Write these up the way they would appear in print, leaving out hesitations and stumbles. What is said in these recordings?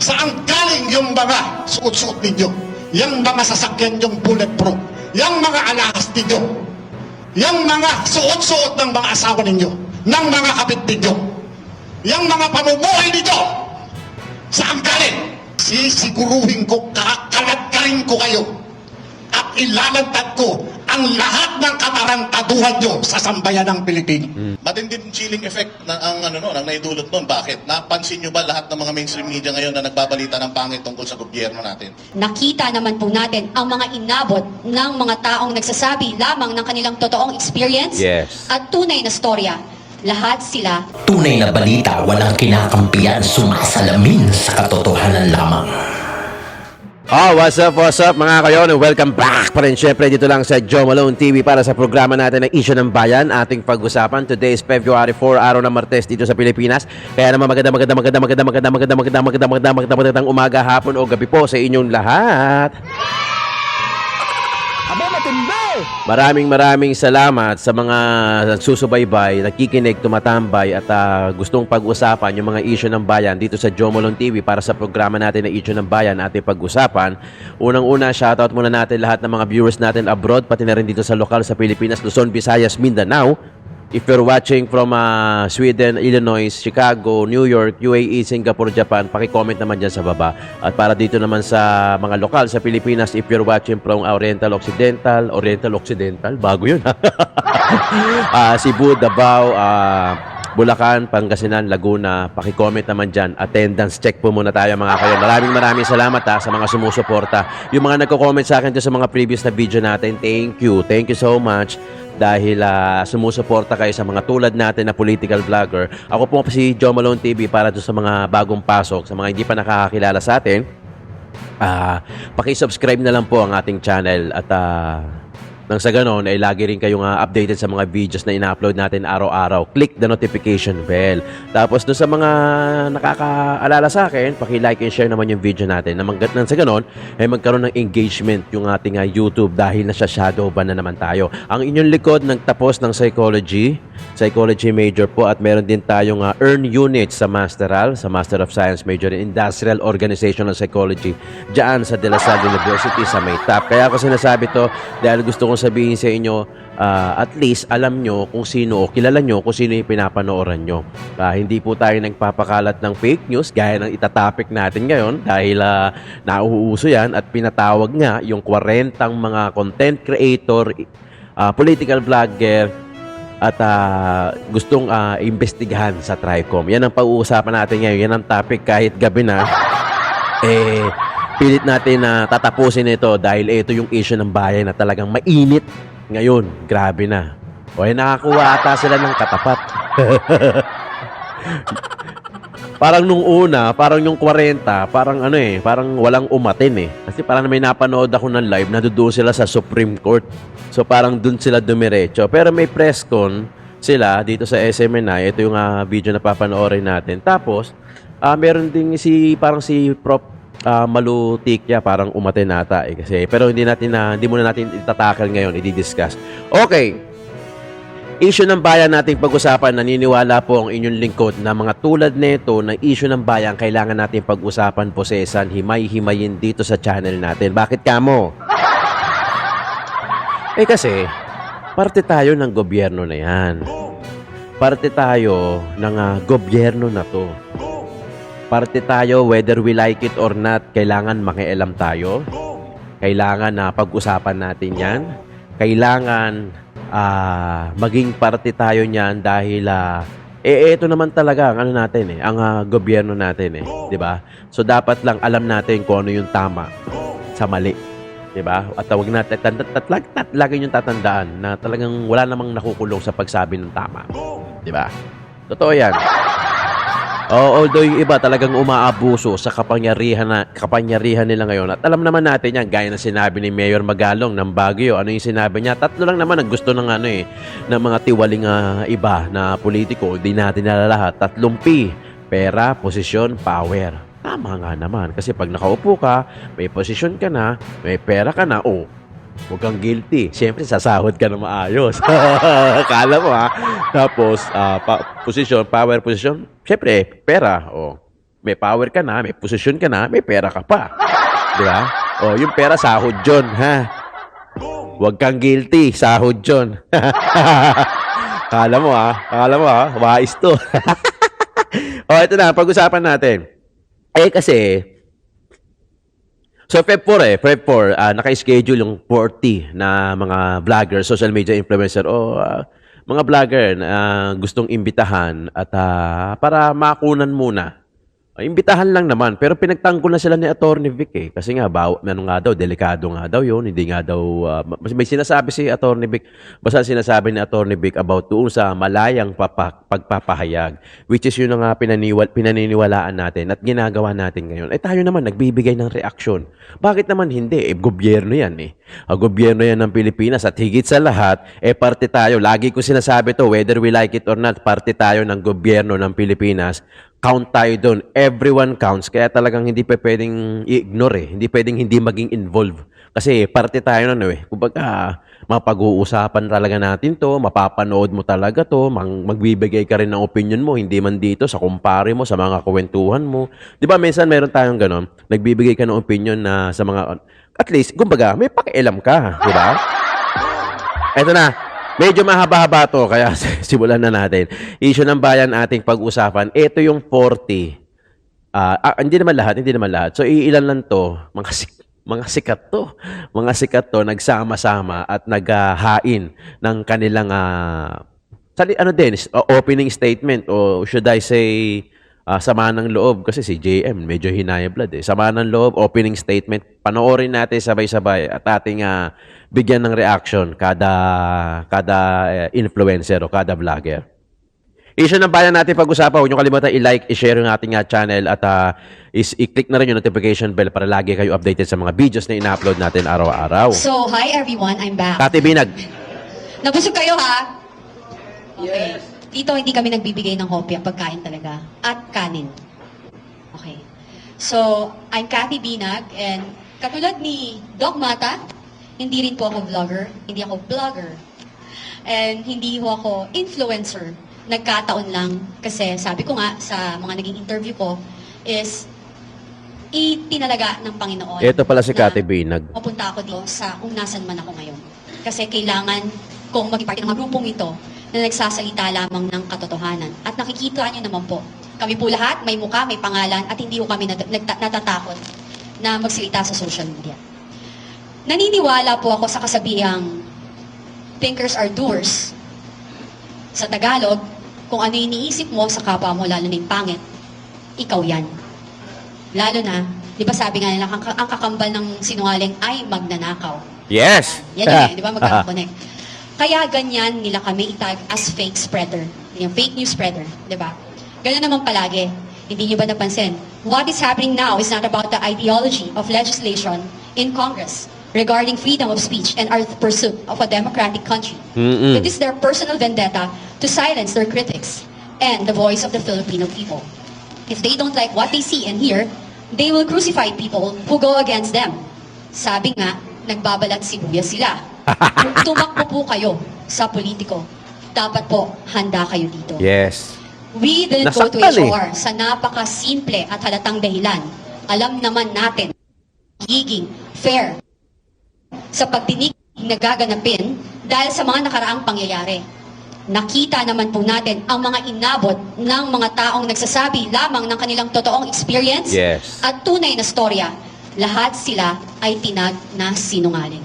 Saan galing yung mga suot-suot ninyo? Yung mga sasakyan yung bulletproof? Yung mga alahas ninyo? Yung mga suot-suot ng mga asawa ninyo? Ng mga kapit ninyo? Yung mga pamumuhay ninyo? Saan galing? Sisiguruhin ko, kakalagkarin ko kayo at ilalantad ko ang lahat ng katarantaduhan nyo sa sambayan ng Pilipino. Matinding chilling effect na ang ang naidulot noon. Bakit? Napansin nyo ba lahat ng mga mainstream media ngayon na nagbabalita ng pangit tungkol sa gobyerno natin? Nakita naman po natin ang mga inabot ng mga taong nagsasabi lamang ng kanilang totoong experience at tunay na storya. Lahat sila Tunay na balita, walang kinakampiyan, sumasalamin sa katotohanan lamang. Oh, what's up mga kayon? Welcome back pa rin syempre dito lang sa Joe Malone TV para sa programa natin ng Isyu ng Bayan. Ating pag-usapan, today is February 4, araw ng Martes dito sa Pilipinas. Kaya naman magandang umaga, hapon o gabi po sa inyong lahat. Maraming salamat sa mga susubaybay, nakikinig, tumatambay at gustong pag-usapan yung mga issue ng bayan dito sa Joe Malone TV para sa programa natin na Issue ng Bayan ating pag-usapan. Unang-una, shoutout muna natin lahat ng mga viewers natin abroad, pati na rin dito sa lokal sa Pilipinas, Luzon, Visayas, Mindanao. If you're watching from Sweden, Illinois, Chicago, New York, UAE, Singapore, Japan, paki-comment naman dyan sa baba. At para dito naman sa mga lokal sa Pilipinas, if you're watching from Oriental Occidental, bago yun. Cebu, Davao, Bulacan, Pangasinan, Laguna, paki-comment naman dyan. Attendance check po muna tayo mga kayo. Maraming salamat sa mga sumusuporta. Yung mga nagko-comment sa akin sa mga previous na video natin, thank you so much. Dahil sumusuporta kayo sa mga tulad natin na political vlogger. Ako po si Joe Malone TV para doon sa mga bagong pasok, sa mga hindi pa nakakakilala sa atin. Paki-subscribe na lang po ang ating channel at nang sa ganon ay lagi rin kayong updated sa mga videos na ina-upload natin araw-araw. Click the notification bell. Tapos doon sa mga nakakaalala sa akin, paki-like and share naman yung video natin. Nang sa ganon ay magkaroon ng engagement yung ating YouTube dahil nasa shadow ban na naman tayo. Ang inyong likod nagtapos ng psychology major po at meron din tayong earn unit sa Master of Science major in Industrial Organizational Psychology diyan sa De La Salle University sa Maytap. Kaya ako sinasabi to dahil gusto kong sabihin sa inyo, at least alam nyo kung sino o kilala nyo kung sino yung pinapanooran nyo. Hindi po tayo nagpapakalat ng fake news gaya ng itatopic natin ngayon dahil nauuso yan at pinatawag nga yung 40 mga content creator, political vlogger at gustong imbestigahan sa TRICOM. Yan ang pag-uusapan natin ngayon. Yan ang topic kahit gabi na. Pilit natin na tatapusin ito dahil ito yung issue ng bayan na talagang mainit ngayon. Grabe na. Nakakuha ata sila ng katapat. Parang nung una, parang yung 40, parang parang walang umatin Kasi parang may napanood ako ng live, nandoon sila sa Supreme Court. So parang dun sila dumiretso. Pero may press con sila dito sa SMNI. Ito yung video na papanoorin natin. Tapos, meron ding parang si Prof. Malu Tikya parang umatin nata kasi pero hindi muna natin itatakal ngayon, i-discuss. Okay. Issue ng bayan nating pag-usapan, naniniwala po ang inyong lingkod na mga tulad nito na issue ng bayan kailangan natin pag-usapan po sa isang himay-himayin dito sa channel natin. Bakit kamo? Kasi parte tayo ng gobyerno na yan. Parte tayo ng gobyerno na to. Parte tayo, whether we like it or not, kailangan makialam tayo. Kailangan na pag-usapan natin yan. Kailangan maging parte tayo niyan dahil ito naman talaga ang natin ang gobyerno natin 'di ba? So dapat lang alam natin kung ano yung tama sa mali, 'di ba? At tawag natin lagi yung tatandaan na talagang wala namang nakukulong sa pagsabi ng tama, 'di ba? Totoo 'yan. Although yung iba talagang umaabuso sa kapangyarihan nila ngayon. At alam naman natin yan, gaya na sinabi ni Mayor Magalong ng Baguio. Ano yung sinabi niya? 3 lang naman ang gusto ng ng mga tiwaling iba na politiko. Hindi natin nalalahat. 3 P. Pera, posisyon, power. Tama nga naman. Kasi pag nakaupo ka, may posisyon ka na, may pera ka na, huwag kang guilty. Siyempre, sasahod ka na maayos. Kala mo Tapos, posisyon, power, posisyon. Siyempre, pera. May power ka na, may posisyon ka na, may pera ka pa. Di ba? O, yung pera, sahod yun, ha? Huwag kang guilty, sahod yun. Kala mo, wais to. O, ito na, pag-usapan natin. Kasi, so Feb 4, naka-schedule yung 40 na mga vlogger, social media influencer, o mga vlogger na gustong imbitahan at para makunan muna. Imbitahan lang naman, pero pinagtanggol na sila ni Attorney Vic eh. Kasi nga, ano nga daw, delikado nga daw yun. Hindi nga daw, may sinasabi si Attorney Vic, basta sinasabi ni Attorney Vic about doon sa malayang pagpapahayag, which is yun nga pinaniniwalaan natin at ginagawa natin ngayon. Tayo naman, nagbibigay ng reaksyon. Bakit naman hindi? Gobyerno yan eh. Gobyerno yan ng Pilipinas at higit sa lahat, parte tayo. Lagi ko sinasabi to, whether we like it or not, parte tayo ng gobyerno ng Pilipinas. Count tayo doon. Everyone counts. Kaya talagang hindi pa pwedeng i-ignore eh. Hindi pwedeng hindi maging involved. Kasi parte tayo nun eh. Kumbaga, mapag-uusapan talaga natin to, mapapanood mo talaga to, magbibigay ka rin ng opinion mo, hindi man dito, sa kumpare mo, sa mga kwentuhan mo. Di ba, minsan meron tayong ganon, nagbibigay ka ng opinion na sa mga, at least, kumbaga, may pakialam ka. Di ba? Eto na. Medyo mahaba-haba to, kaya simulan na natin. Issue ng bayan ating pag-usapan. Ito yung 40. Hindi naman lahat. So, iilan lang to. Mga sikat to. Mga sikat to, nagsama-sama at naghahain ng kanilang opening statement o should I say sama ng loob kasi si JM medyo hinaya blood eh. Sama ng loob, opening statement. Panoorin natin sabay-sabay at ating bigyan ng reaction kada influencer o kada vlogger. Issue ng bayan natin pag-usapan. Huwag niyo kalimutan i-like, i-share yung ating channel at i-click na rin yung notification bell para lagi kayo updated sa mga videos na ina-upload natin araw-araw. So, hi everyone, I'm back. Kati Binag. Nabusog kayo ha? Okay. Dito hindi kami nagbibigay ng hopya, pagkain talaga. At kanin. Okay. So, I'm Kathy Binag and katulad ni Doc Mata, hindi rin po ako vlogger, hindi ako blogger. And hindi po ako influencer. Nagkataon lang kasi sabi ko nga sa mga naging interview ko is itinalaga ng Panginoon. Ito pala si Kathy Binag. Mapunta ako dito sa kung nasan man ako ngayon. Kasi kailangan kong maging parte ng mga grupong ito na nagsasalita lamang ng katotohanan. At nakikita niyo naman po, kami po lahat may mukha, may pangalan, at hindi po kami natatakot na magsalita sa social media. Naniniwala po ako sa kasabihang thinkers are doers. Sa Tagalog, kung ano iniisip mo sa kapwa mo, lalo na yung pangit, ikaw yan. Lalo na, di ba sabi nga nila, ang kakambal ng sinungaling ay magnanakaw. Yes! Yan yun eh, di ba magkakakonect. Kaya ganyan nila kami itag as fake spreader. Yung fake news spreader, di ba? Ganyan naman palagi. Hindi nyo ba napansin? What is happening now is not about the ideology of legislation in Congress regarding freedom of speech and our pursuit of a democratic country. It is their personal vendetta to silence their critics and the voice of the Filipino people. If they don't like what they see and hear, they will crucify people who go against them. Sabi nga, nagbabalat sibuyas sila. Kung tumakbo po kayo sa politiko, dapat po handa kayo dito. Yes. We didn't go to Nasaktan HR sa napaka-simple at halatang dahilan. Alam naman natin, higing fair sa pagdinig na gaganapin dahil sa mga nakaraang pangyayari. Nakita naman po natin ang mga inabot ng mga taong nagsasabi lamang ng kanilang totoong experience at tunay na storya. Lahat sila ay tinag na sinungaling.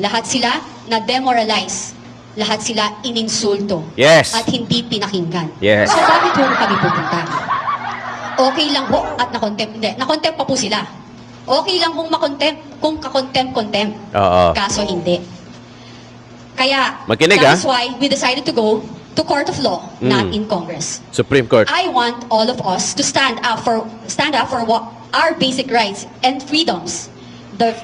Lahat sila na demoralize. Lahat sila ininsulto. Yes. At hindi pinakinggan. Yes. So bakit po kami pupunta? Okay lang po at nakontempt. Hindi, nakontempt pa po sila. Okay lang kung makontempt, kung kakontempt-contempt. Oo. Kaso hindi. Kaya, Makinig, that's why we decided to go to Court of Law, not in Congress. Supreme Court. I want all of us to stand up for what our basic rights and freedoms. The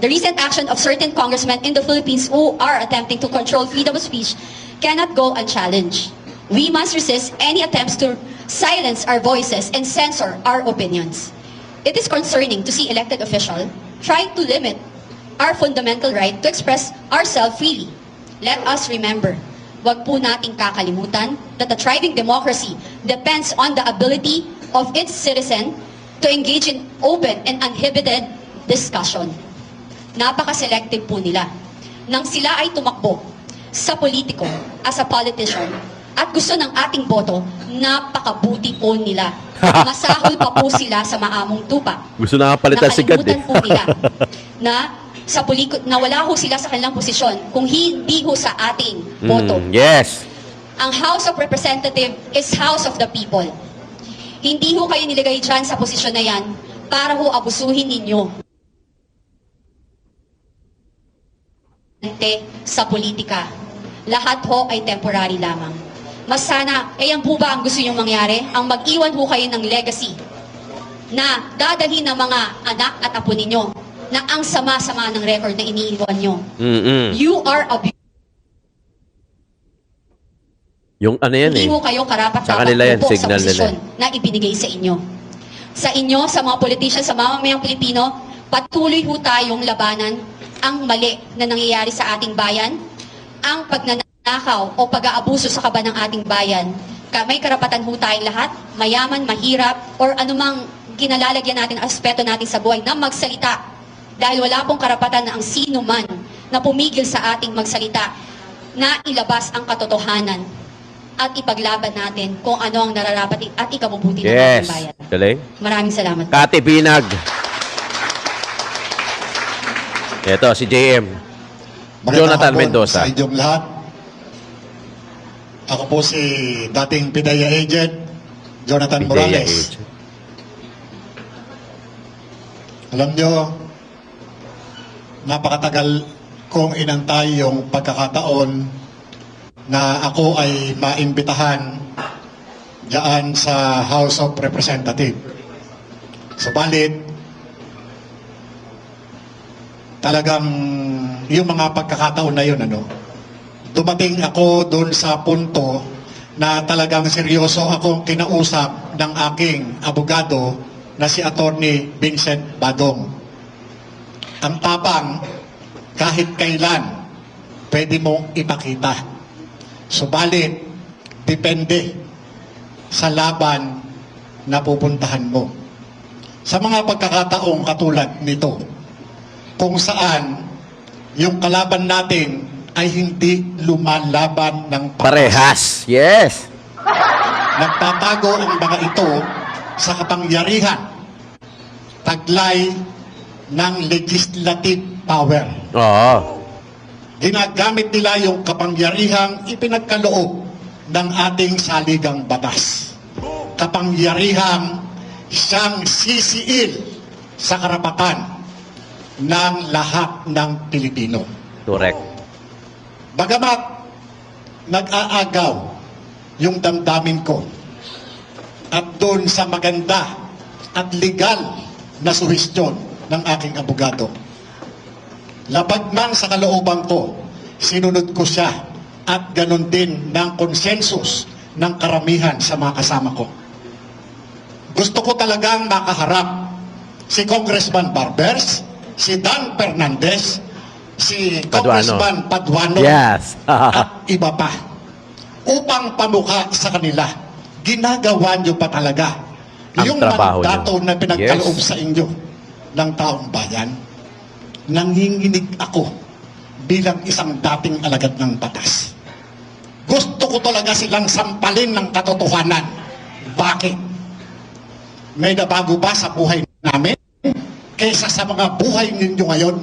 recent action of certain congressmen in the Philippines who are attempting to control freedom of speech cannot go unchallenged. We must resist any attempts to silence our voices and censor our opinions. It is concerning to see elected officials try to limit our fundamental right to express ourselves freely. Let us remember, wag po nating kakalimutan that a thriving democracy depends on the ability of its citizen to engage in open and uninhibited discussion. Napaka-selective po nila. Nang sila ay tumakbo sa politiko, as a politician, at gusto ng ating boto, napakabuti po nila. Masahol pa po sila sa maamong tupa. Gusto na palitan si God eh. Nakalimutan po nila na na wala ho sila sa kanilang posisyon kung hindi ho sa ating boto. Yes. Ang House of Representatives is House of the People. Hindi ho kayo nilagay dyan sa posisyon na yan para ho abusuhin ninyo sa politika. Lahat ho ay temporary lamang. Mas sana, yan po ba ang gusto nyong mangyari? Ang mag-iwan ho kayo ng legacy na dadalhin ng mga anak at apo ninyo na ang sama-sama ng record na iniiwan nyo. You are a Yung ano yan Hindi eh. ho kayo karapat Sa kanila yan, sa signal posisyon nila. na ibinigay sa inyo. Sa inyo, sa mga politicians, sa mamamayang Pilipino, patuloy ho tayong labanan ang mali na nangyayari sa ating bayan, ang pagnanakaw o pag-aabuso sa kaba ng ating bayan. May karapatan ho tayong lahat, mayaman, mahirap, or anumang kinalalagyan natin, aspeto natin sa buhay, na magsalita. Dahil wala pong karapatan na ang sino man na pumigil sa ating magsalita na ilabas ang katotohanan at ipaglaban natin kung ano ang nararapat at ikabubuti ng Yes. ating bayan. Galing. Maraming salamat. Kati Binag. Ito, si JM. Magandang Jonathan hapon Mendoza. sa inyong lahat. Ako po si dating PIDEA agent, Jonathan Pidea Morales. Age. Alam nyo, napakatagal kong inantay yung pagkakataon na ako ay maimbitahan diyan sa House of Representatives. Subalit, talagang yung mga pagkakataon na yun, dumating ako doon sa punto na talagang seryoso akong kinausap ng aking abogado na si Attorney Vincent Badong. Ang tapang, kahit kailan, pwede mong ipakita. Subalit, depende sa laban na pupuntahan mo. Sa mga pagkakataong katulad nito, kung saan yung kalaban natin ay hindi lumalaban ng Parehas. Yes. Nagtatago ang mga ito sa kapangyarihan, taglay ng legislative power. Oo. Ginagamit nila yung kapangyarihang ipinagkaloob ng ating saligang batas. Kapangyarihang siyang sisiil sa karapatan ng lahat ng Pilipino. Correct. Bagamat nag-aagaw yung damdamin ko at doon sa maganda at legal na suhestyon ng aking abogado, labag man sa kalooban ko, sinunod ko siya at ganun din ng konsensus ng karamihan sa mga kasama ko. Gusto ko talagang makaharap si Congressman Barbers, si Dan Fernandez, si Congressman Paduano, Yes. at iba pa, upang pamukha sa kanila. Ginagawa nyo pa talaga Ang yung trabaho mandato nyo. na pinagkaloob Yes. sa inyo ng taong bayan. Nanginginig ako bilang isang dating alagad ng batas. Gusto ko talaga silang sampalin ng katotohanan. Bakit? May nabago ba sa buhay namin kaysa sa mga buhay ninyo ngayon?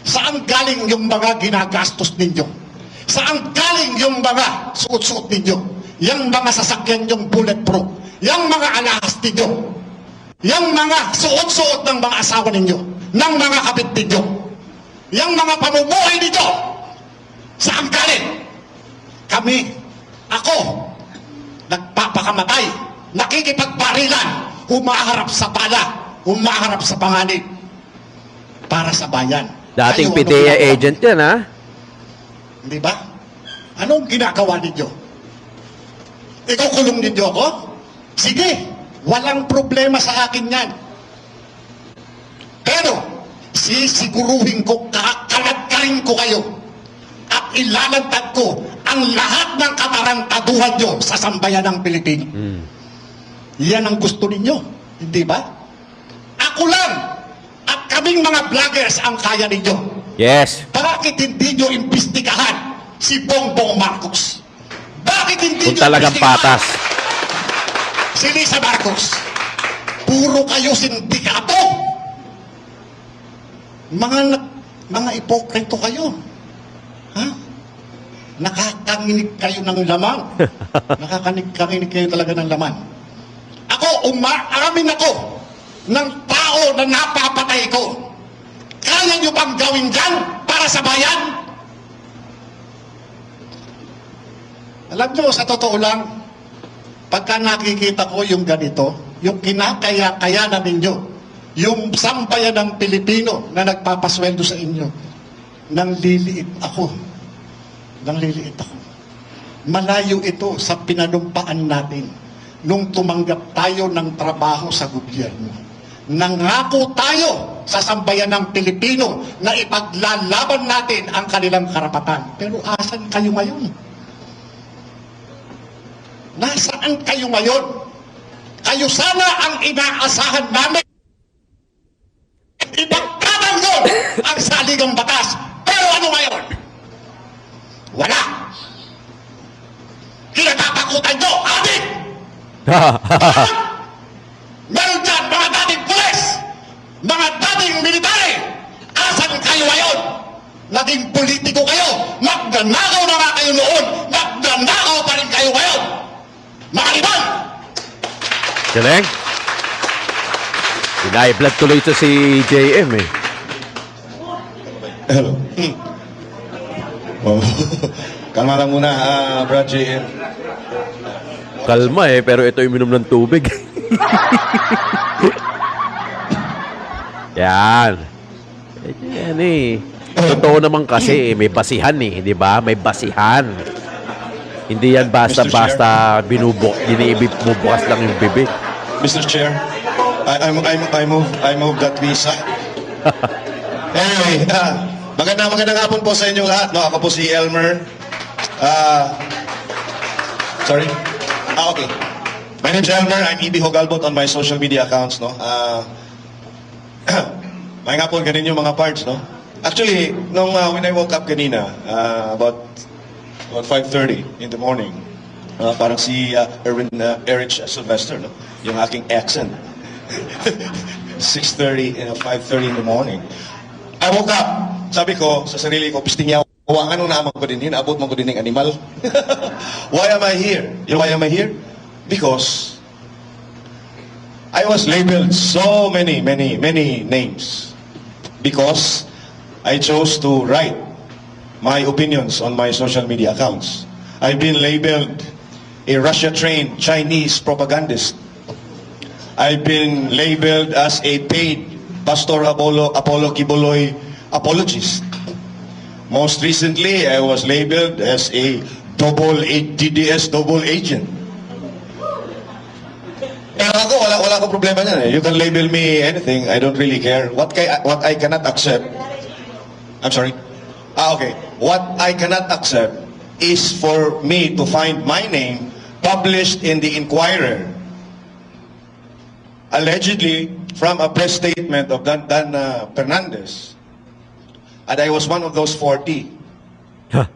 Saan galing yung mga ginagastos ninyo? Saan galing yung mga suot-suot ninyo? Yung mga sasakyan yung bulletproof? Yung mga alahas ninyo? Yung mga suot-suot ng mga asawa ninyo? Ng mga kapit ninyo? Yung mga pamumuhay ninyo? Saan galing? Kami, ako, nagpapakamatay, nakikipagbarilan, humaharap sa bala, humaharap sa panganib para sa bayan. Dating Kayo, PIDEA anong ginagawa? agent yan, ha? Di ba? Anong ginagawa ninyo? Ikukulong ninyo ako? Sige, walang problema sa akin yan. Pero, sisiguruhin ko, kakalagkarin ko kayo at ilalantad ko ang lahat ng katarantaduhan nyo sa sambayan ng Pilipino. Yan ang gusto ninyo, hindi ba? Ako lang at kaming mga vloggers ang kaya ninyo. Yes. Bakit hindi nyo imbestigahan si Bongbong Marcos? Bakit hindi Kung nyo talagang imbestigahan patas. si Lisa Marcos? Puro kayo sindikato. Mga ipokrito kayo. Ha? Nakakanginig kayo ng laman. Nakakanginig kayo talaga ng laman. Ako, umaamin ako ng tao na napapatay ko. Kaya nyo bang gawin dyan para sa bayan? Alam nyo, sa totoo lang, pagka nakikita ko yung ganito, yung kinakaya-kayanan ninyo, yung sambayan ng Pilipino na nagpapasweldo sa inyo, nang liliit ako. Malayo ito sa pinanumpaan natin nung tumanggap tayo ng trabaho sa gobyerno. Nangako tayo sa sambayan ng Pilipino na ipaglalaban natin ang kanilang karapatan. Pero asan kayo ngayon? Nasaan kayo ngayon? Kayo sana ang inaasahan namin. Ipagkatanggol ang saligang batas. Pero ano ngayon? Wala. Kinatatakutan nyo, adik! Meron dyan mga dating pulis, mga dating military. Asan kayo ngayon? Naging politiko kayo. Magnanakaw na nga kayo noon. Magnanakaw pa rin kayo ngayon. Mga ibang! Galing. Pinay-blood tuloy ito si JM eh. Hello. Oh. Kalma lang muna, Brad JM. Kalma eh, pero ito yung minom ng tubig. Yan. Yan eh. Totoo naman kasi may basihan eh, di ba? May basihan. Hindi yan basta-basta binubukas lang yung bibig. Mr. Chair, I move that we sign. Anyway, magandang hapon po sa inyo lahat. No, ako po si Elmer. Sorry? Okay. My name's Elmer. I'm EB Hogalbot on my social media accounts. No? May nga po ganun yung mga parts. No? Actually, when I woke up kanina, about 5:30 in the morning, parang si Erich Sylvester, no? Yung aking accent. 6:30 and 5:30 in the morning. I woke up. Sabi ko sa sarili ko, pisting yaw. Ano naman ko din yun? Abot mo ko din ng animal. Why am I here? You know why am I here? Because I was labeled so many names. Because I chose to write my opinions on my social media accounts. I've been labeled a Russia-trained Chinese propagandist. I've been labeled as a paid Pastor Apollo Kibuloy apologist. Most recently, I was labeled as a DDS double agent. Pero ako, wala akong problema niyan eh. You can label me anything. I don't really care. What I cannot accept... I'm sorry? Okay. What I cannot accept is for me to find my name published in the Inquirer, allegedly from a press statement of Dan Fernandez. And I was one of those 40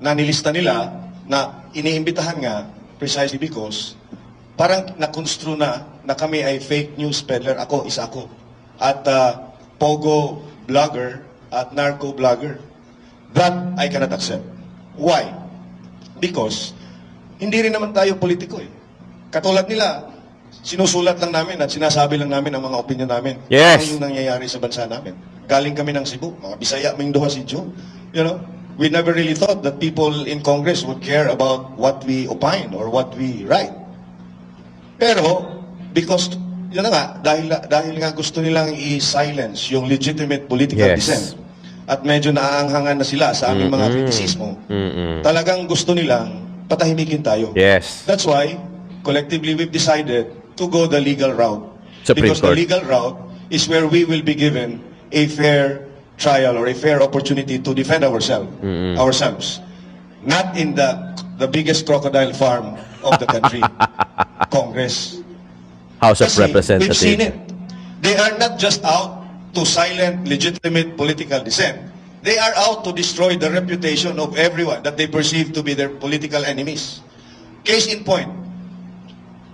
na nilista nila na iniimbitahan nga precisely because parang nakonstru na kami ay fake news peddler. Ako, isa ako. At pogo blogger at narco blogger. That I cannot accept. Why? Because hindi rin naman tayo politiko eh. Katulad nila, sinusulat lang namin at sinasabi lang namin ang mga opinion namin. Yes. Ano yung nangyayari sa bansa namin. Galing kami ng Cebu, mga Bisaya, Mindoro, Sidyo. You know, we never really thought that people in Congress would care about what we opine or what we write. Pero, because, yun na nga, dahil nga gusto nilang i-silence yung legitimate political Yes. dissent at medyo naaanghangan na sila sa aming mga kritisismo, talagang gusto nilang patahimikin tayo. Yes. That's why, collectively, we've decided to go the legal route. Supreme Because Court. the legal route is where we will be given a fair trial or a fair opportunity to defend ourselves. Not in the biggest crocodile farm of the country, Congress. House of Kasi Representatives. we've seen it. They are not just out to silent, legitimate political dissent. They are out to destroy the reputation of everyone that they perceive to be their political enemies. Case in point,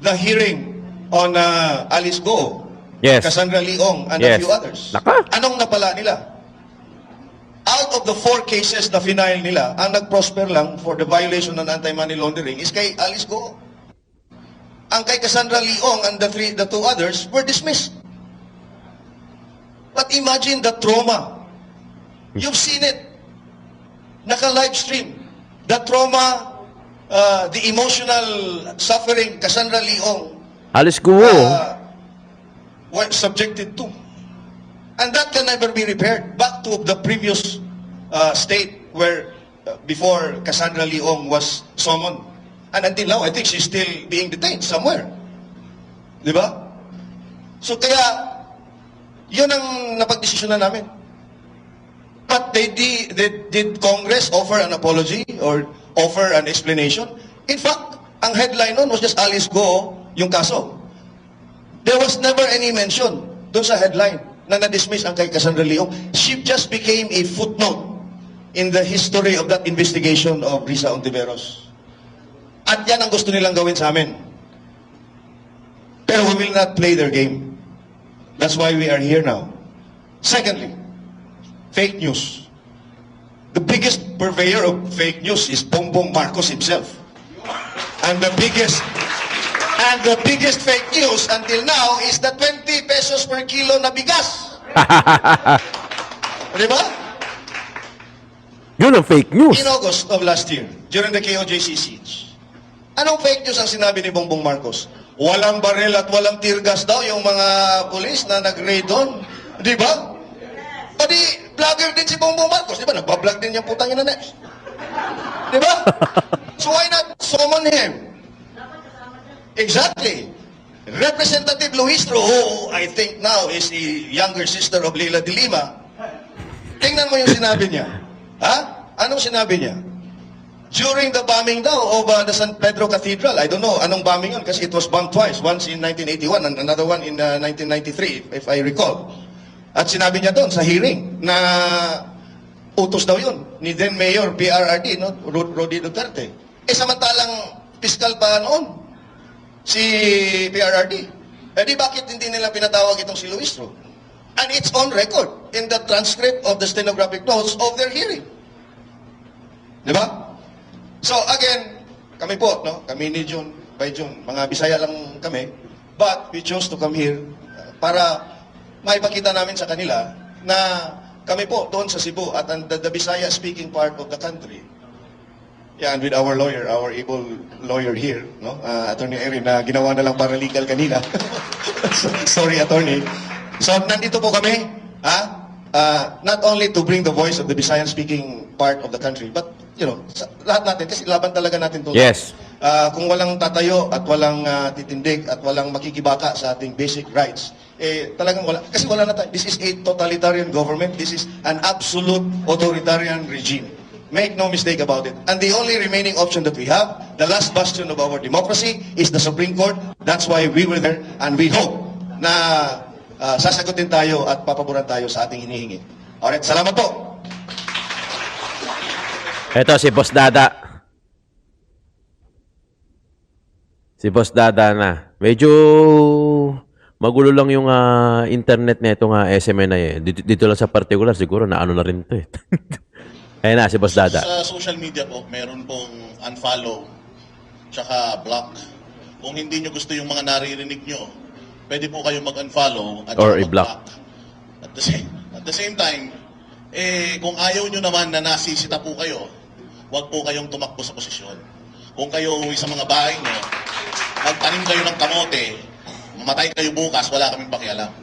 the hearing on Alice Go, Yes. Cassandra Leong, and Yes. a few others. Naka. Anong napala nila? Out of the 4 cases na final nila, ang nag-prosper lang for the violation ng anti-money laundering is kay Alice Go. Ang kay Cassandra Leong and the 2 others were dismissed. But imagine the trauma. You've seen it. Naka-live stream. The trauma, the emotional suffering Cassandra Leong Alice Guo. were subjected to. And that can never be repaired back to the previous state where before Cassandra Leong was summoned. And until now, I think she's still being detained somewhere. Di ba? So kaya, yun ang napagdesisyonan namin. But did Congress offer an apology or offer an explanation? In fact, ang headline nun was just Alice Go, yung kaso. There was never any mention dun sa headline na na-dismiss ang kay Cassandra Leong. She just became a footnote in the history of that investigation of Risa Ontiveros. At yan ang gusto nilang gawin sa amin. Pero we will not play their game. That's why we are here now. Secondly, fake news. The biggest purveyor of fake news is Bongbong Marcos himself. And the biggest fake news until now is the 20 pesos per kilo na bigas. Di ba? Yun ang fake news. In August of last year, during the KOJC siege, anong fake news ang sinabi ni Bongbong Marcos? Walang baril at walang tear gas daw yung mga pulis na nag-raid doon. Di ba? Pati vlogger din si Bongbong Marcos. Di ba? Nagpa-vlog din yung putang ina Neps. Di ba? So why not summon him? Exactly. Representative Luistro, who I think now is the younger sister of Leila de Lima, tingnan mo yung sinabi niya. Ha? Anong sinabi niya? During the bombing daw of the San Pedro Cathedral, I don't know anong bombing yun kasi it was bombed twice, once in 1981 and another one in 1993, if I recall. At sinabi niya doon sa hearing na utos daw yun ni then Mayor PRRD, no? Rodi Duterte. Samantalang fiscal pa noon si PRRD. Di bakit hindi nila pinatawag itong si Luistro? And it's on record in the transcript of the stenographic notes of their hearing. Di ba? So again, kami po, no? Kami ni Jun, by Jun, mga Bisaya lang kami, but we chose to come here para maipakita namin sa kanila na kami po doon sa Cebu at the Bisaya speaking part of the country. Yeah, and with our lawyer, our able lawyer here, no? Attorney Erin, na ginawa na lang paralegal kanina. Sorry, attorney. So, nandito po kami, not only to bring the voice of the Bisayan-speaking part of the country, but, you know, lahat natin, kasi laban talaga natin to. Yes. Kung walang tatayo at walang titindig at walang makikibaka sa ating basic rights, talagang wala. Kasi wala na tayo. This is a totalitarian government. This is an absolute authoritarian regime. Make no mistake about it. And the only remaining option that we have, the last bastion of our democracy, is the Supreme Court. That's why we were there, and we hope na sasagutin tayo at papaboran tayo sa ating hinihingi. Alright, salamat po. Ito si Boss Dada. Si Boss Dada na. Medyo magulo lang yung internet na itong SMN na eh. Dito lang sa particular, siguro na ano na rin ito eh. Ayun na, si Boss Dada. Sa social media po, meron pong unfollow, tsaka block. Kung hindi nyo gusto yung mga naririnig nyo, pwede po kayo mag-unfollow at Or mag-block. i-block. At the same time, kung ayaw nyo naman na nasisita po kayo, huwag po kayong tumakbo sa posisyon. Kung kayo uwi sa mga bahay nyo, magtanim kayo ng kamote, mamatay kayo bukas, wala kaming pakialam.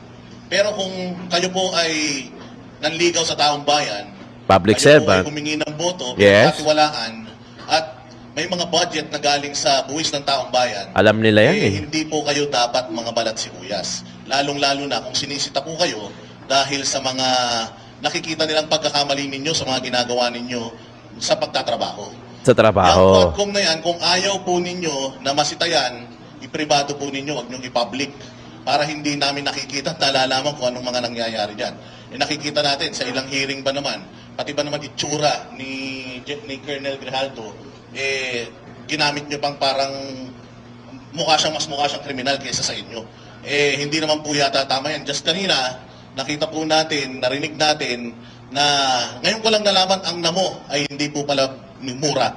Pero kung kayo po ay nanligaw sa taong bayan, Public kayo po servant. ay humingi ng boto, Yes. pinagkatiwalaan, at may mga budget na galing sa buwis ng taong bayan, Alam nila yan eh. hindi po kayo dapat mga balat sibuyas. Lalong-lalo na kung sinisita po kayo dahil sa mga nakikita nilang pagkakamali ninyo sa mga ginagawa ninyo sa pagtatrabaho. Sa Yung trabaho. outcome na yan, kung ayaw po ninyo na masita yan, ipribado po ninyo, huwag niyong i-public. para hindi namin nakikita at nalalaman kung anong mga nangyayari dyan. Nakikita natin sa ilang hearing ba naman, pati ba naman itsura ni Colonel Grijaldo, ginamit nyo pang parang mas mukha siyang kriminal kaysa sa inyo. Hindi naman po yata tama yan. Just kanina, nakita po natin, narinig natin, na ngayon ko lang nalaman ang namo ay hindi po pala mura.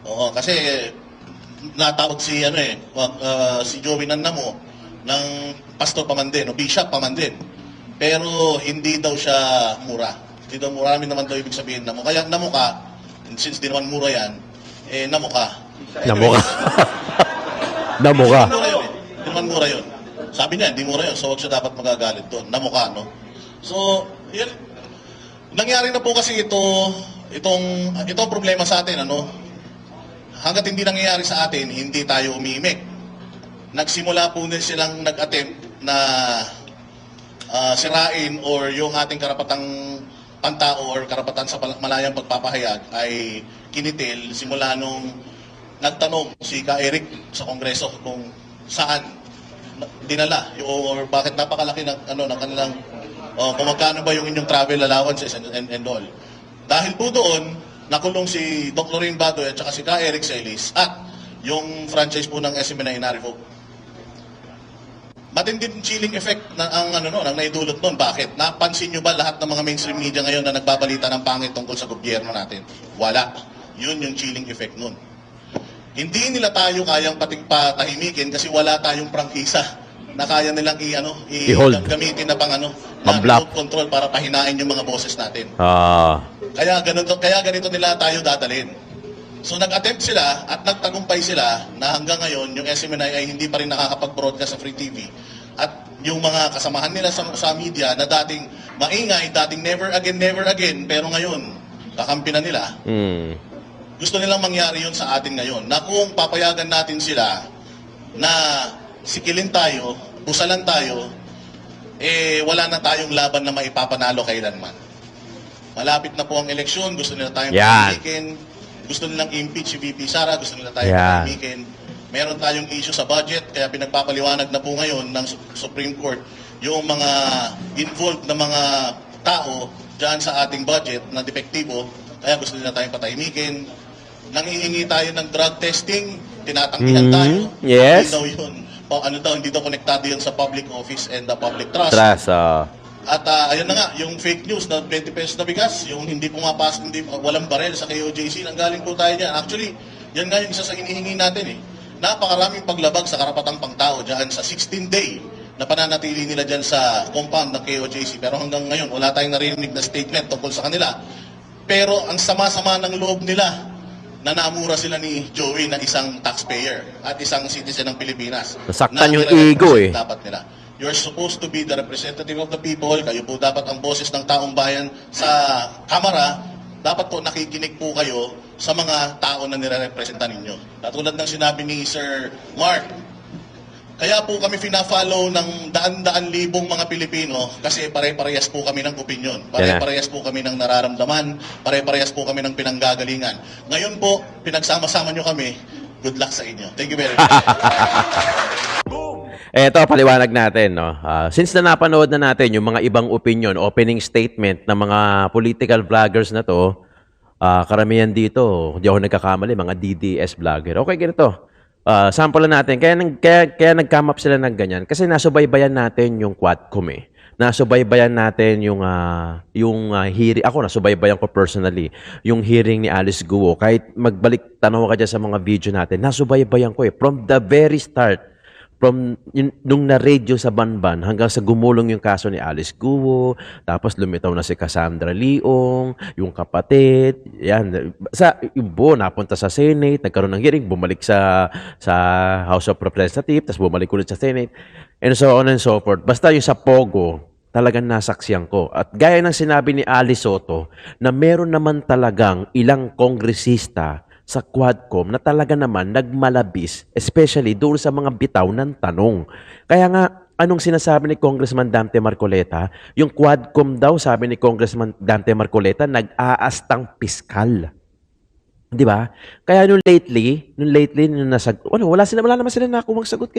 Oo, kasi natawag si si Joey ng namo ng Pastor Pamandin o Bishop Pamandin. Pero hindi daw siya mura. Hindi daw mura, naman daw ibig sabihin namo. Kaya namo ka, since di naman mura yan, namo ka. Namo ka. Namo ka. Hindi mura yun. Hindi naman mura yun. Sabi niya, hindi mura yun. So, huwag siya dapat magagalit doon. Namo ka, no? So, yun. Nangyari na po kasi itong problema sa atin, ano? Hanggat hindi nangyayari sa atin, hindi tayo umimik. Nagsimula po din silang nag-attempt na sirain or yung ating karapatang pantao or karapatan sa malayang pagpapahayag ay kinitil simula nung nagtanong si Ka Eric sa Kongreso kung saan dinala or bakit napakalaki ng kanilang kung magkano ba yung inyong travel allowances and all. Dahil po doon nakulong si Dr. Lorraine Badoy at saka si Ka Eric Celis at yung franchise po ng SMNI na-revoke. Matinding chilling effect na ang naidulot noon. Bakit? Napansin nyo ba lahat ng mga mainstream media ngayon na nagbabalita ng pangit tungkol sa gobyerno natin? Wala. Yun yung chilling effect noon. Hindi nila tayo kayang patahimikin kasi wala tayong prangkisa na kaya nilang I-hold. gamitin na pang Pang-block. remote control para pahinain yung mga boses natin. Kaya ganito nila tayo dadalhin. So nag-attempt sila at nagtagumpay sila na hanggang ngayon yung SMNI ay hindi pa rin nakakapag-broadcast sa Free TV. At yung mga kasamahan nila sa media na dating maingay, dating never again, pero ngayon, kakampi na nila. Gusto nilang mangyari yun sa atin ngayon. Na kung papayagan natin sila na sikilin tayo, busalan tayo, wala na tayong laban na maipapanalo kailanman. Malapit na po ang eleksyon, gusto nila tayong pahimikin, gusto nilang impeach si VP Sara, gusto nila tayong pahimikin. Meron tayong issue sa budget, kaya pinagpapaliwanag na po ngayon ng Supreme Court yung mga involved na mga tao dyan sa ating budget na depektibo, kaya gusto nila tayong patahimikin. Nangihingi tayo ng drug testing, tinatanggihan tayo. Yes. Hindi daw yun. Hindi daw konektado yun sa public office and the public trust. At ayun na nga, yung fake news na 20 pesos na bigas, yung hindi pumapasok, walang barel sa KOJC, nanggaling po tayo dyan. Actually, yan nga yung isa sa inihingi natin eh. Napakaraming paglabag sa karapatang pangtao dyan sa 16-day na pananatili nila dyan sa compound ng KOJC. Pero hanggang ngayon, wala tayong narinig na statement tungkol sa kanila. Pero ang sama-sama ng loob nila na naamura sila ni Joey na isang taxpayer at isang citizen ng Pilipinas. Nasaktan yung ego eh. Dapat nila. You're supposed to be the representative of the people. Kayo po dapat ang boses ng taong bayan sa Kamara. Dapat po nakikinig po kayo sa mga tao na nire-representa ninyo. Katulad ng sinabi ni Sir Mark, kaya po kami fina-follow ng daan-daan libong mga Pilipino kasi pare-parehas po kami ng opinyon. Pare-parehas po kami ng nararamdaman. Pare-parehas po kami ng pinanggagalingan. Ngayon po, pinagsama-sama nyo kami. Good luck sa inyo. Thank you very much. Eto, paliwanag natin, no? Since na napanood na natin yung mga ibang opinion, opening statement ng mga political vloggers na to, karamihan dito, hindi ako nagkakamali, mga DDS vlogger. Okay, ganito. Sample natin. Kaya nag-come up sila ng ganyan. Kasi nasubaybayan natin yung Quadcom eh. Nasubaybayan natin yung hearing. Ako, nasubaybayan ko personally. Yung hearing ni Alice Guo. Kahit magbalik tanaw ka dyan sa mga video natin, nasubaybayan ko eh. From the very start, nung na-radio sa Banban hanggang sa gumulong yung kaso ni Alice Guo, tapos lumitaw na si Cassandra Leong, yung kapatid, yan. Yung buo, napunta sa Senate, nagkaroon ng hearing, bumalik sa House of Representatives, tapos bumalik ulit sa Senate, and so on and so forth. Basta yung sa Pogo, talagang nasaksiyan ko. At gaya ng sinabi ni Alice Soto, na meron naman talagang ilang kongresista sa Quadcom na talaga naman nagmalabis, especially doon sa mga bitaw ng tanong. Kaya nga, anong sinasabi ni Congressman Dante Marcoleta? Yung Quadcom daw, sabi ni Congressman Dante Marcoleta, nag-aastang piskal. 'Di ba? Kaya nung lately wala naman silang nakuhang sagot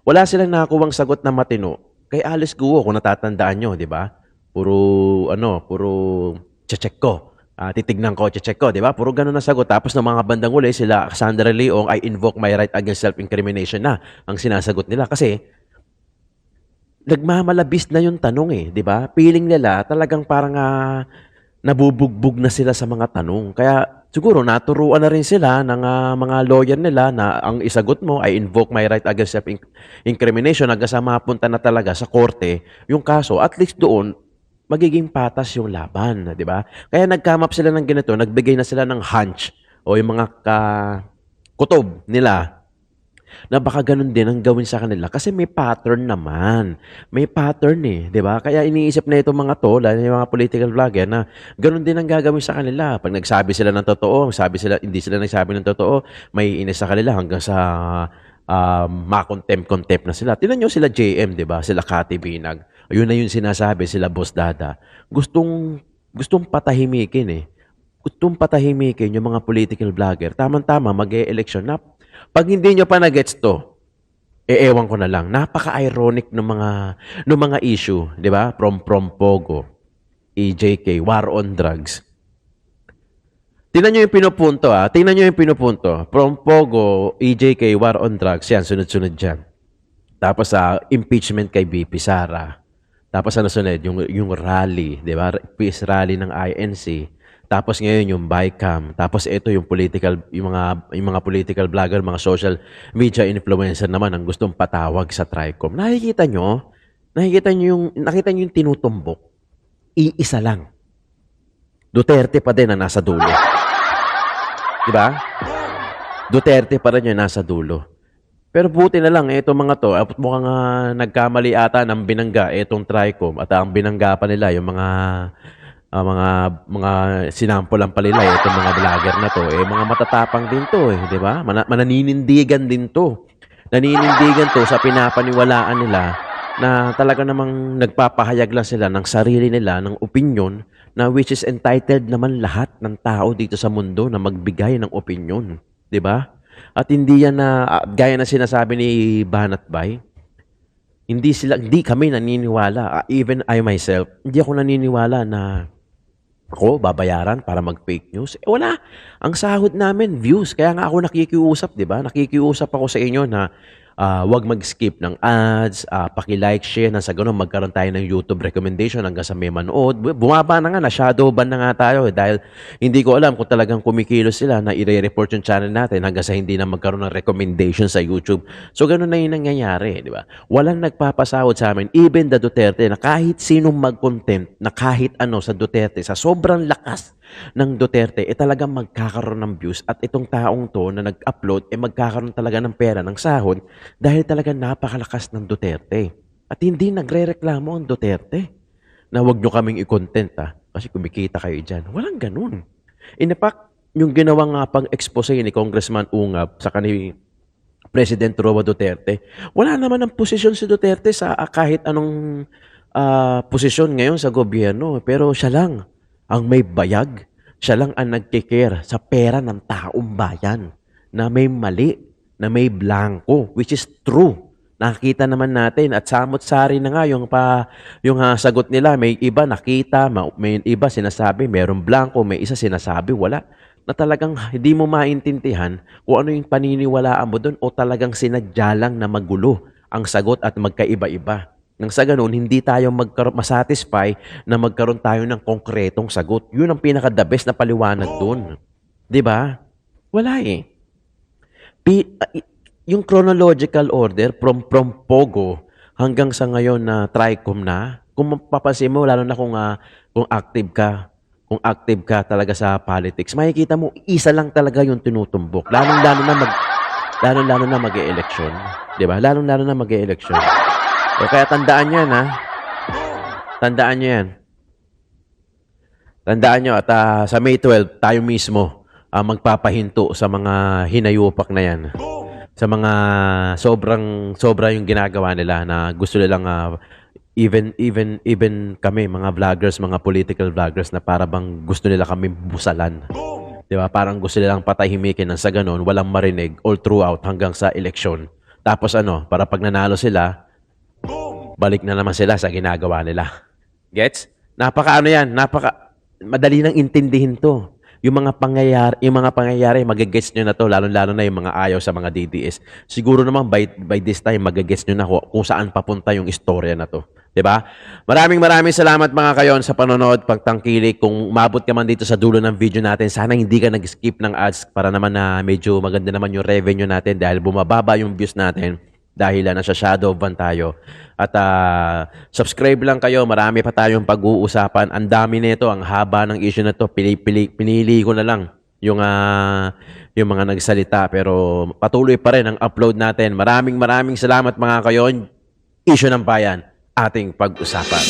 wala silang nakuhang sagot na matino kay Alice Guo kung natatandaan niyo, 'di ba? Puro che-check ko. Titignan ko, che-check ko, 'di ba? Puro gano'n na sagot. Tapos ng mga bandang huli sila Sandra Leong, I invoke my right against self-incrimination na ang sinasagot nila kasi nagmamalabis na yung tanong eh, 'di ba? Feeling nila talagang parang nabubugbog na sila sa mga tanong. Kaya siguro naturuan na rin sila ng mga lawyer nila na ang isagot mo I invoke my right against self-incrimination hanggang sa mapunta na talaga sa korte yung kaso. At least doon magiging patas yung laban, 'di ba? Kaya nag-come up sila ng ganito, nagbigay na sila ng hunch o yung mga kutob nila na baka ganun din ang gawin sa kanila kasi may pattern naman. May pattern eh, 'di ba? Kaya iniisip na itong mga to, lalo na yung mga political vlogger na ganun din ang gagawin sa kanila. Pag nagsabi sila ng totoo, hindi sila nagsabi ng totoo, may inis sa kanila hanggang sa ma-contempt na sila. Tingnan nyo sila JM, 'di ba? Sila Cathy Binag. Ayun na yung sinasabi, sila Boss Dada. Gustong patahimikin eh. Gustong patahimikin yung mga political vlogger. Tamang-tama, mag-e-election na. Pag hindi nyo pa na-gets to, ewan ko na lang. Napaka-ironic ng mga issue, di ba? From Pogo, EJK, War on Drugs. Tingnan nyo yung pinupunto, Tingnan nyo yung pinupunto. From Pogo, EJK, War on Drugs. Yan, sunod-sunod dyan. Tapos impeachment kay BP Sara. Tapos ano sunod? Yung rally, di ba? Peace rally ng INC. Tapos ngayon yung BICAM. Tapos ito yung mga political vlogger, mga social media influencer naman ang gustong patawag sa TRICOM. Nakikita nyo yung tinutumbok. Iisa lang. Duterte pa din na nasa dulo. Di ba? Duterte pa rin yung nasa dulo. Pero buti na lang, itong mga to, mukhang nagkamali ata ng binangga itong TRICOM at ang binangga pa nila yung mga sinampulan pa nila itong mga vlogger na to, mga matatapang din to, di ba? Mananinindigan din to. Naninindigan to sa pinapaniwalaan nila na talaga namang nagpapahayag lang sila ng sarili nila, ng opinion, na which is entitled naman lahat ng tao dito sa mundo na magbigay ng opinion. Di ba? At hindi yan gaya na sinasabi ni Banat Bay, hindi kami naniniwala, even I myself, hindi ako naniniwala na ako babayaran para mag-fake news. Wala. Ang sahod namin, views. Kaya nga ako nakikiusap, di ba? Nakikiusap ako sa inyo na wag mag-skip ng ads, paki-like, share, nang sa ganun magkaroon tayo ng YouTube recommendation hanggang sa may manood. Bumaba na nga, na-shadow ban na nga tayo dahil hindi ko alam kung talagang kumikilos sila na i-report yung channel natin hanggang sa hindi na magkaroon ng recommendation sa YouTube. So ganun na yung nangyayari, di ba? Walang nagpapasahod sa amin, even the Duterte, na kahit sinong mag-content na kahit ano sa Duterte, sa sobrang lakas ng Duterte, talagang magkakaroon ng views at itong taong to na nag-upload, magkakaroon talaga ng pera, ng sahod dahil talaga napakalakas ng Duterte. At hindi nagre-reklamo ang Duterte na wag nyo kaming i-content kasi kumikita kayo dyan. Walang ganun. In fact, yung ginawang pang-expose ni Congressman Ungab sa kanil President Roa Duterte, wala naman ang posisyon si Duterte sa kahit anong posisyon ngayon sa gobyerno. Pero siya lang ang may bayag, siya lang ang nagkikare sa pera ng taong bayan na may mali, na may blanco, which is true. Nakita naman natin at samot-sari na nga yung sagot nila. May iba nakita, may iba sinasabi mayroong blanco, may isa sinasabi wala. Na talagang hindi mo maintindihan kung ano yung paniniwalaan mo doon o talagang sinadya lang na magulo ang sagot at magkaiba-iba. Nang sa ganun, hindi tayo masatisfy na magkaroon tayo ng konkretong sagot. Yun ang pinaka-the best na paliwanag doon. 'Di ba? Wala eh. Yung chronological order from Pogo hanggang sa ngayon na TRICOM na, kung mapapansin mo, lalo na kung active ka talaga sa politics, makikita mo, isa lang talaga yung tinutumbok. Lalong-lalo na mag-e-election. 'Di ba? Lalong-lalo na mag-e-election. Kaya tandaan nyo yan, Tandaan nyo yan. Tandaan nyo at sa May 12, tayo mismo magpapahinto sa mga hinayupak na yan. Sa mga sobra yung ginagawa nila na gusto nilang even kami, mga vloggers, mga political vloggers na para bang gusto nila kami busalan. Di ba? Parang gusto nilang patahimikin ng sa ganun, walang marinig all throughout hanggang sa eleksyon. Tapos para pag nanalo sila, balik na naman sila sa ginagawa nila. Gets? Madali nang intindihin to. Yung mga pangyayari, magagets nyo na to, lalo-lalo na yung mga ayaw sa mga DDS. Siguro naman by this time, magagets nyo na kung saan papunta yung istorya na to. 'Di ba? Maraming salamat mga kayon sa panonood, pagtangkilik. Kung umabot ka man dito sa dulo ng video natin, sana hindi ka nag-skip ng ads para naman na medyo maganda naman yung revenue natin dahil bumababa yung views natin dahil nasa shadow ban tayo. At subscribe lang kayo, marami pa tayong pag-uusapan. Ang dami nito, ang haba ng issue na to. Pinili ko na lang yung mga nagsalita, pero patuloy pa rin ang upload natin. Maraming salamat mga kayon. Issue ng bayan, ating pag-usapan.